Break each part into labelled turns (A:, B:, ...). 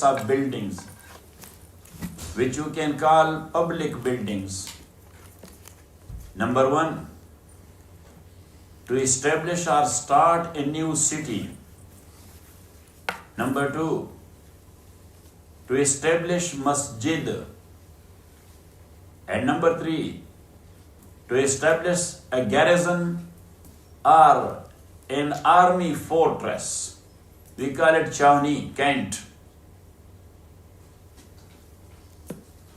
A: of buildings, which you can call public buildings. Number one, to establish or start a new city. Number two, to establish masjid. And number three, to establish a garrison or an army fortress. We call it Chowni, Kent.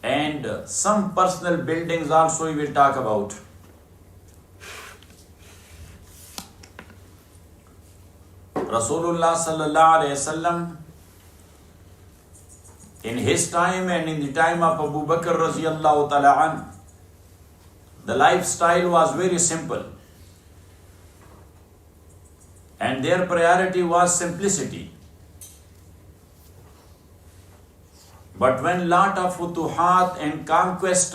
A: And some personal buildings also we will talk about. Rasulullah sallallahu alaihi wasallam, in his time and in the time of Abu Bakr radiyallahu ta'ala an, the lifestyle was very simple. And their priority was simplicity. But when lot of futuhat and conquest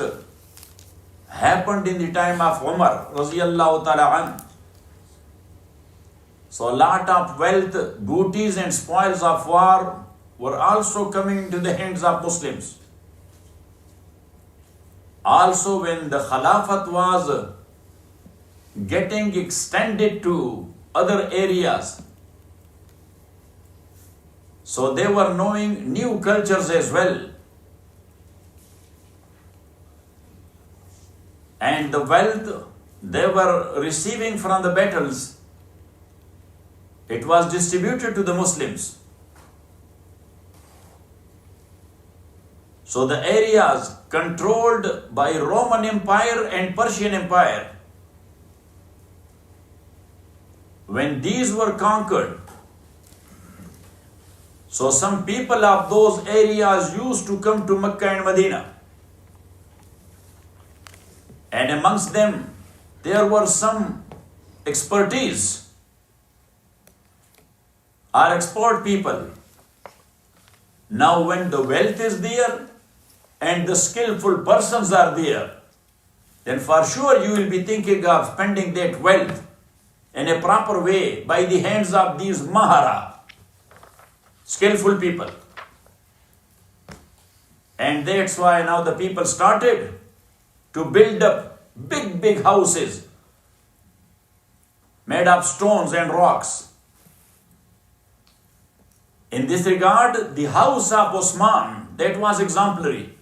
A: happened in the time of Umar radiyallahu ta'ala an, so a lot of wealth, booties and spoils of war were also coming into the hands of Muslims. Also when the Khilafat was getting extended to other areas, so they were knowing new cultures as well. And the wealth they were receiving from the battles, it was distributed to the Muslims. So the areas controlled by Roman Empire and Persian Empire, when these were conquered, so some people of those areas used to come to Mecca and Medina. And amongst them, there were some expertise or expert people. Now when the wealth is there and the skillful persons are there, then for sure you will be thinking of spending that wealth in a proper way by the hands of these mahara, skillful people. And that's why now the people started to build up big houses made of stones and rocks. In this regard, the house of Osman, that was exemplary.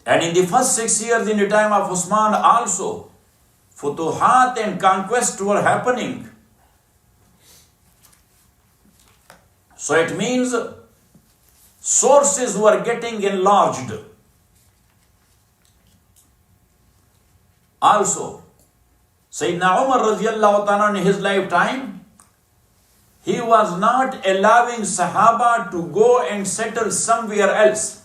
A: And in the first 6 years in the time of Osman also, futuhat and conquest were happening. So it means sources were getting enlarged. Also, Sayyidina Umar radiyallahu ta'ala in his lifetime, he was not allowing Sahaba to go and settle somewhere else.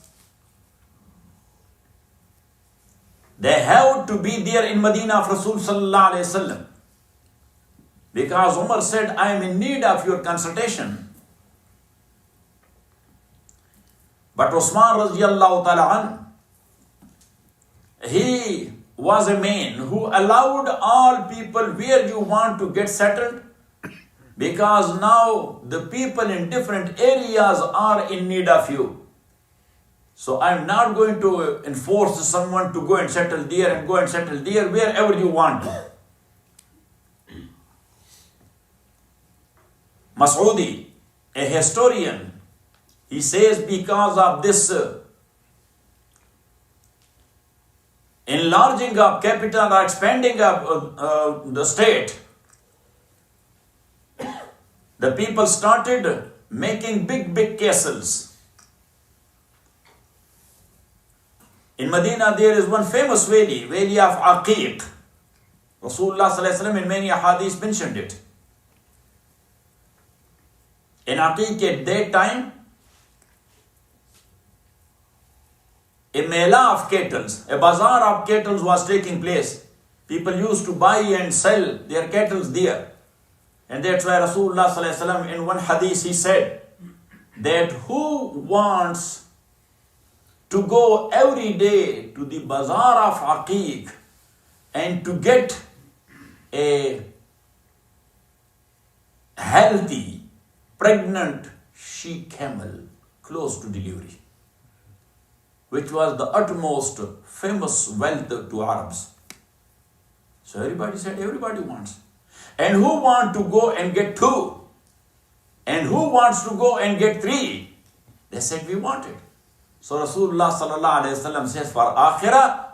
A: They have to be there in Medina of Rasul sallallahu alayhi wasallam. Because Umar said, I am in need of your consultation. But Usman radiyallahu ta'ala an, he was a man who allowed all people where you want to get settled, because now the people in different areas are in need of you. So I'm not going to enforce someone to go and settle there and go and settle there, wherever you want to. Mas'udi, a historian, he says because of this enlarging of capital or expanding of the state, the people started making big castles. In Medina there is one famous valley of Aqiq. Rasulullah sallallahu alaihi wasallam in many hadiths mentioned it. In Aqiq at that time, a mela of cattle, a bazaar of cattle was taking place. People used to buy and sell their cattle there. And that's why Rasulullah sallallahu alaihi wasallam in one hadith he said that who wants to go every day to the bazaar of Aqiq and to get a healthy, pregnant she-camel close to delivery, which was the utmost famous wealth to Arabs. So everybody said, everybody wants. And who wants to go and get 2? And who wants to go and get 3? They said, we want it. So Rasulullah sallallahu alayhi wasallam says, for akhirah,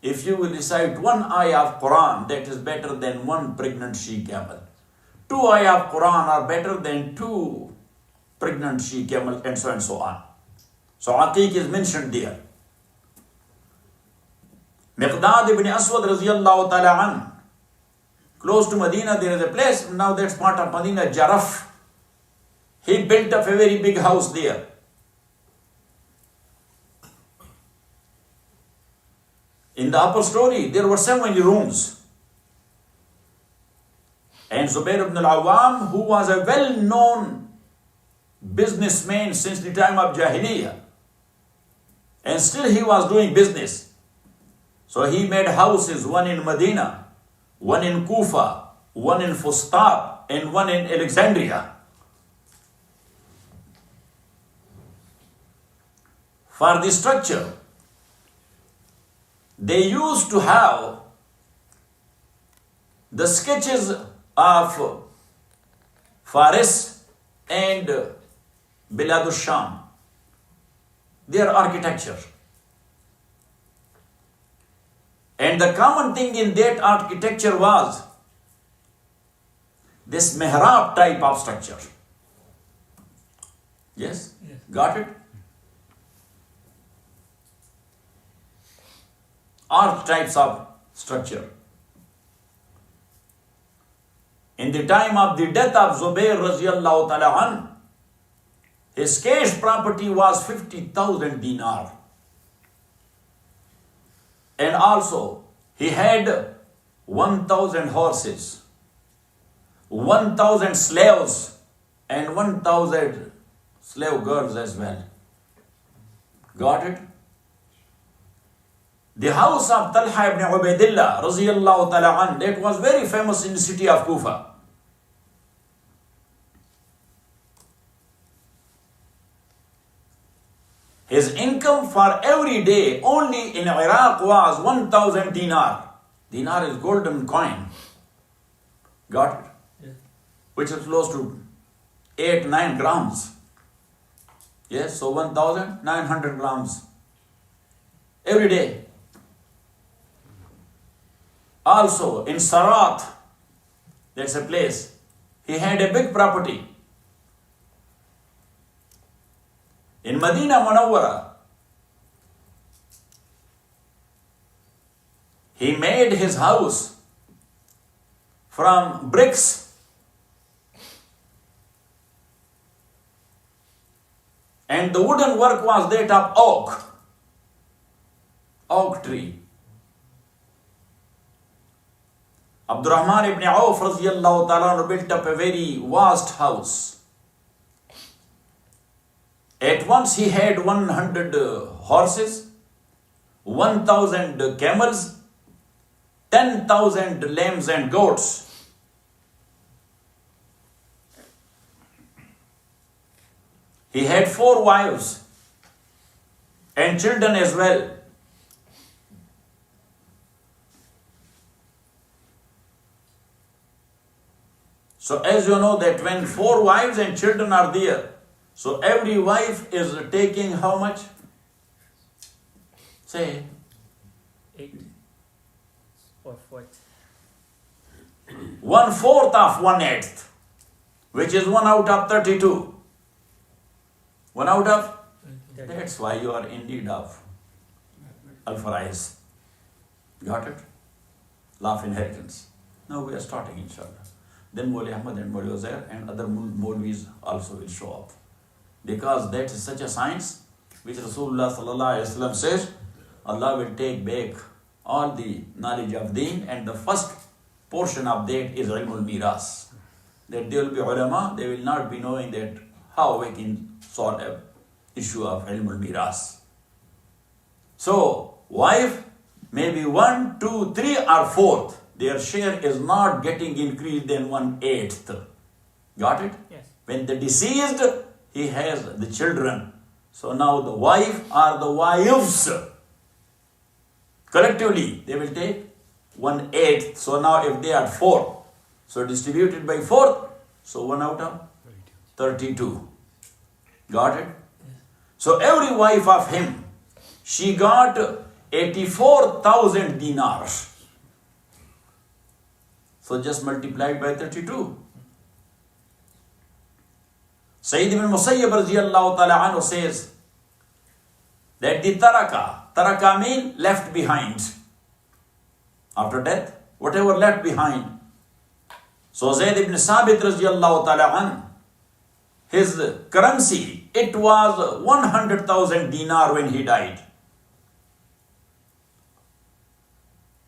A: if you will recite 1 ayah of Quran, that is better than 1 pregnant she-camel. 2 ayah of Quran are better than 2 pregnant she-camel, and so on. So Aqiq is mentioned there. Miqdad ibn Aswad radiyallahu ta'ala an, close to Medina, there is a place, now that's part of Medina, Jaraf. He built up a very big house there. In the upper story, there were 7 rooms. And Zubair ibn al-Awwam, who was a well-known businessman since the time of Jahiliyyah, and still he was doing business. So he made houses, 1 in Medina, 1 in Kufa, 1 in Fustat, and 1 in Alexandria. For the structure, they used to have the sketches of Faris and Bilad al-Sham, their architecture. And the common thing in that architecture was this mihrab type of structure. Yes? Yes. Got it? All types of structure. In the time of the death of Zubair radiyallahu ta'ala an, his cash property was 50,000 dinar. And also, he had 1,000 horses, 1,000 slaves, and 1,000 slave girls as well. Got it? The house of Talha ibn Ubaidillah radiyallahu ta'ala an, that was very famous in the city of Kufa. His income for every day only in Iraq was 1,000 dinar. Dinar is golden coin. Got it? Yeah. Which is close to 8-9 grams. Yes, so 1,900 grams every day. Also in Sarat, that's a place, he had a big property. In Medina Munawwara, he made his house from bricks and the wooden work was that of oak tree. Abdurrahman ibn Auf radiyallahu ta'ala built up a very vast house. At once he had 100 horses, 1,000 camels, 10,000 lambs and goats. He had 4 wives and children as well. So as you know that when 4 wives and children are there, so every wife is taking how much? Say.
B: 8 or 40.
A: 1/4 of 1/8, which is 1 out of 32. 1 out of? That's why you are in need of Al-Faraiz. Got it? Law of inheritance. Now we are starting, inshallah. Then Mawli Ahmad and Mawli Uzair and other Mawlis also will show up. Because that is such a science which Rasulullah sallallahu alaihi wasallam says, Allah will take back all the knowledge of deen, and the first portion of that is ilmul Mirath. That there will be ulama, they will not be knowing that how we can solve an issue of ilmul Mirath. So, wife, maybe 1, 2, 3 or 4th, their share is not getting increased than 1/8. Got it?
B: Yes.
A: When the deceased, he has the children. So now the wife or the wives, collectively, they will take 1/8. So now if they are 4, so distributed by 4, so 1 out of 32. Got it? So every wife of him, she got 84,000 dinars. So just multiplied by 32. Sayyid ibn Musayyib radiyallahu ta'ala anhu says that the taraka means left behind. After death, whatever left behind. So Zayd ibn Sabit radiyallahu ta'ala anhu, his currency, it was 100,000 dinar when he died.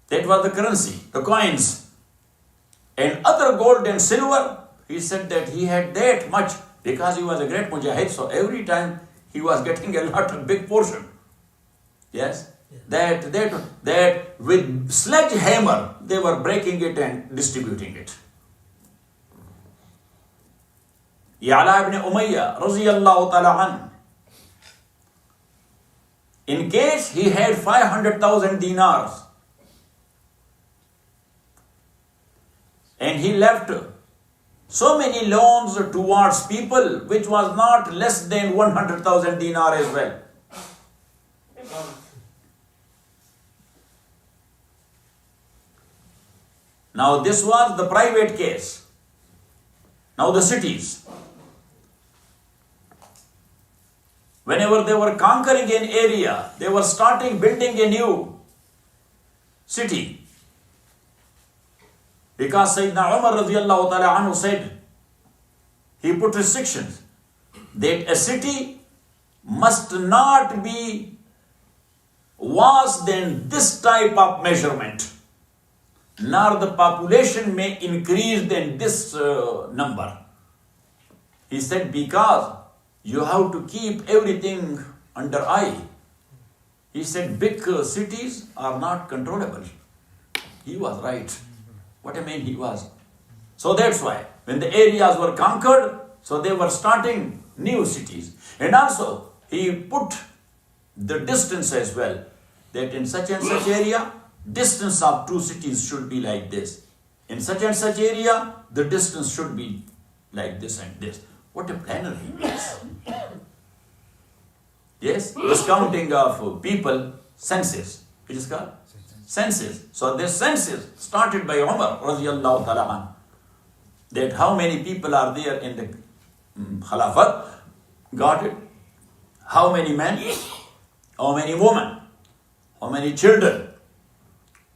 A: That was the currency, the coins. And other gold and silver, he said that he had that much because he was a great mujahid. So every time he was getting a lot of big portion. Yes? Yeah. That with sledgehammer, they were breaking it and distributing it. Ya'la ibn Umayyah, raziyallahu ta'ala an, in case he had 500,000 dinars, and he left so many loans towards people which was not less than 100,000 dinar as well. Now this was the private case. Now the cities. Whenever they were conquering an area, they were building a new city. Because Sayyidina Umar radiyallahu ta'ala anhu said, he put restrictions that a city must not be worse than this type of measurement, nor the population may increase than this number. He said, because you have to keep everything under eye. He said, big cities are not controllable. He was right. What a man he was. So that's why when the areas were conquered, so they were starting new cities. And also he put the distance as well, that in such and such area, distance of 2 cities should be like this. In such and such area, the distance should be like this and this. What a planner he was. Yes, this counting of people, census. It is called census. So this census started by Umar radiyallahu ta'ala anhu. That how many people are there in the Khilafat, got it? How many men? How many women? How many children?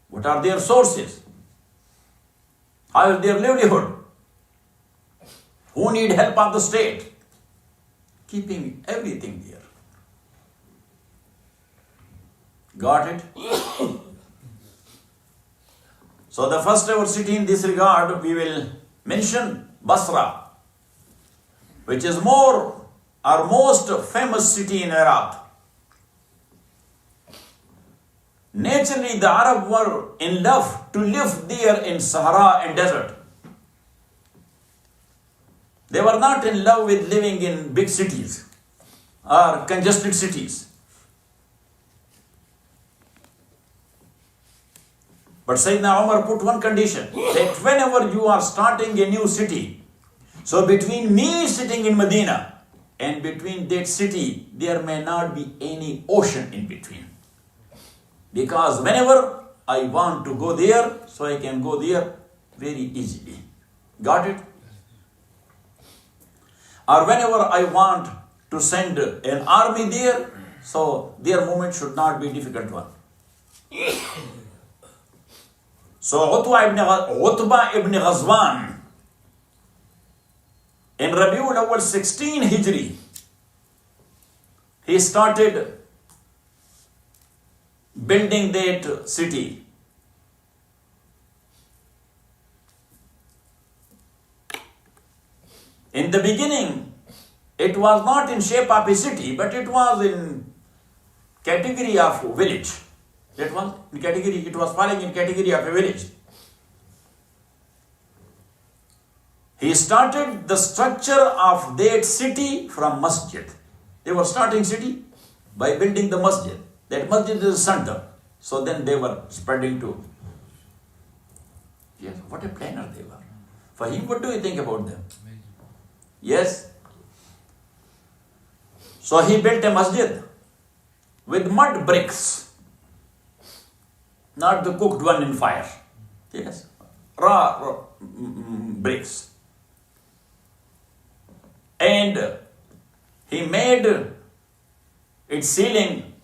A: What are their sources? How is their livelihood? Who need help of the state? Keeping everything there. Got it? So the first ever city in this regard, we will mention Basra, which is our most famous city in Iraq. Naturally, the Arab were in love to live there in Sahara and desert. They were not in love with living in big cities or congested cities. But Sayyidina Umar put one condition, that whenever you are starting a new city, so between me sitting in Medina and between that city, there may not be any ocean in between. Because whenever I want to go there, so I can go there very easily. Got it? Or whenever I want to send an army there, so their movement should not be a difficult one. So Utbah ibn Ghazwan, in Rabiul Awwal 16 Hijri, he started building that city. In the beginning, it was not in shape of a city, but it was in category of village. It was falling in category of a village. He started the structure of that city from masjid. They were starting city by building the masjid. That masjid is the center. So then they were spreading to. Yes, what a planner they were. For him, what do you think about them? Yes. So he built a masjid with mud bricks, not the cooked one in fire. Yes, raw bricks. And he made its ceiling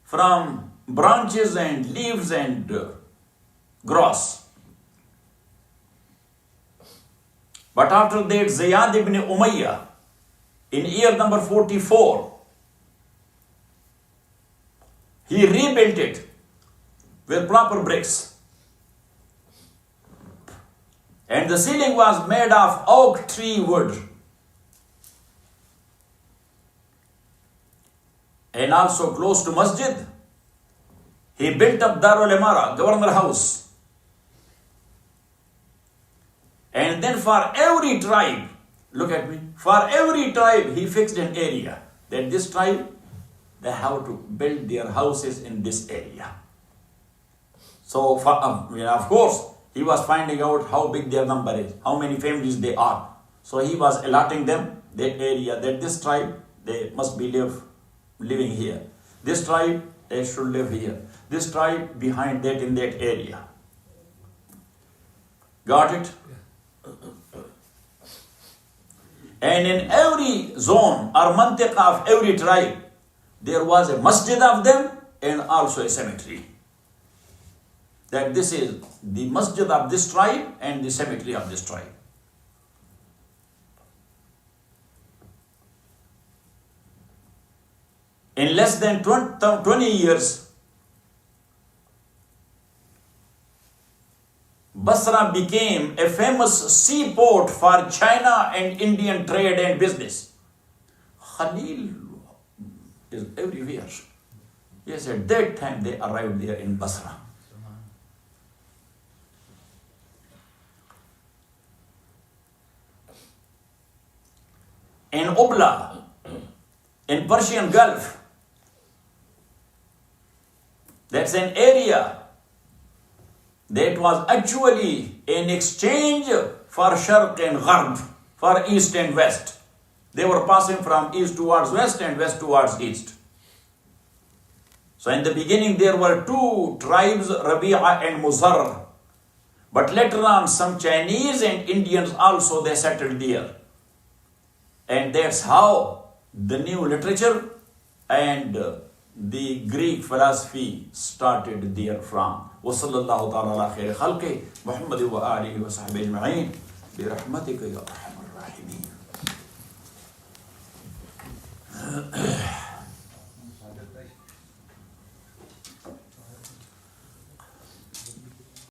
A: from branches and leaves and grass. But after that, Ziyad ibn Umayyah, in year number 44, he rebuilt it with proper bricks. And the ceiling was made of oak tree wood. And also close to masjid, he built up Darul Imara, governor house. And then for every tribe, look at me, for every tribe he fixed an area. That this tribe, they have to build their houses in this area. So, of course, he was finding out how big their number is, how many families they are. So he was allotting them that area, that this tribe, they must be living here. This tribe, they should live here. This tribe behind that in that area. Got it? And in every zone or mantiq of every tribe, there was a masjid of them and also a cemetery. That this is the masjid of this tribe and the cemetery of this tribe. In less than 20 years, Basra became a famous seaport for China and Indian trade and business. Khalil is everywhere. Yes, at that time they arrived there in Basra. In Ubla, in Persian Gulf, that's an area that was actually an exchange for Sharq and Gharb, for East and West. They were passing from East towards West and West towards East. So in the beginning there were two tribes, Rabi'a and Muzar. But later on some Chinese and Indians also they settled there. And that's how the new literature and the Greek philosophy started there from. وصلى الله تعالى على خير خلقه محمد وآله وصحبه أجمعين برحمتك يا أرحم